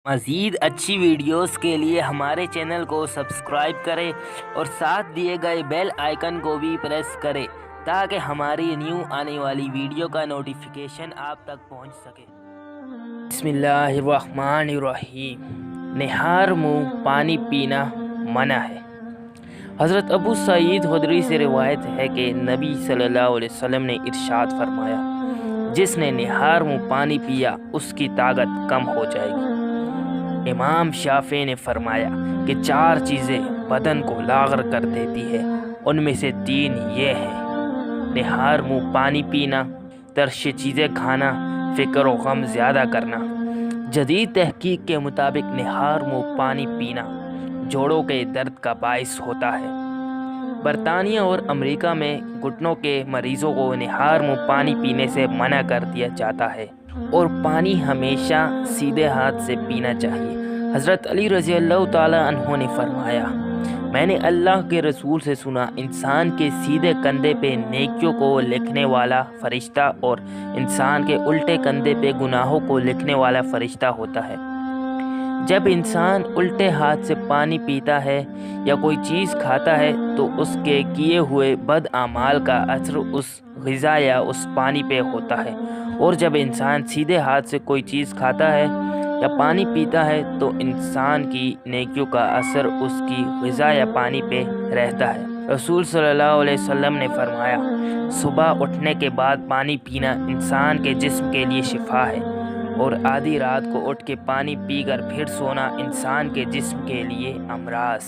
مزید اچھی ویڈیوز کے لیے ہمارے چینل کو سبسکرائب کریں اور ساتھ دیے گئے بیل آئیکن کو بھی پریس کریں تاکہ ہماری نیو آنے والی ویڈیو کا نوٹیفیکیشن آپ تک پہنچ سکے۔ بسم اللہ الرحمن الرحیم۔ نہار منہ پانی پینا منع ہے۔ حضرت ابو سعید خدری سے روایت ہے کہ نبی صلی اللہ علیہ وسلم نے ارشاد فرمایا، جس نے نہار منہ پانی پیا اس کی طاقت کم ہو جائے گی۔ امام شافعی نے فرمایا کہ 4 چیزیں بدن کو لاغر کر دیتی ہے، ان میں سے 3 یہ ہیں: نہار منہ پانی پینا، ترشی چیزیں کھانا، فکر و غم زیادہ کرنا۔ جدید تحقیق کے مطابق نہار منہ پانی پینا جوڑوں کے درد کا باعث ہوتا ہے۔ برطانیہ اور امریکہ میں گھٹنوں کے مریضوں کو نہار منہ پانی پینے سے منع کر دیا جاتا ہے اور پانی ہمیشہ سیدھے ہاتھ سے پینا چاہیے۔ حضرت علی رضی اللہ تعالی عنہ نے فرمایا، میں نے اللہ کے رسول سے سنا، انسان کے سیدھے کندھے پہ نیکیوں کو لکھنے والا فرشتہ اور انسان کے الٹے کندھے پہ گناہوں کو لکھنے والا فرشتہ ہوتا ہے۔ جب انسان الٹے ہاتھ سے پانی پیتا ہے یا کوئی چیز کھاتا ہے تو اس کے کیے ہوئے بد اعمال کا اثر اس غذا یا اس پانی پہ ہوتا ہے، اور جب انسان سیدھے ہاتھ سے کوئی چیز کھاتا ہے یا پانی پیتا ہے تو انسان کی نیکیوں کا اثر اس کی غذا یا پانی پہ رہتا ہے۔ رسول صلی اللہ علیہ وسلم نے فرمایا، صبح اٹھنے کے بعد پانی پینا انسان کے جسم کے لیے شفا ہے، اور آدھی رات کو اٹھ کے پانی پی کر پھر سونا انسان کے جسم کے لیے امراض۔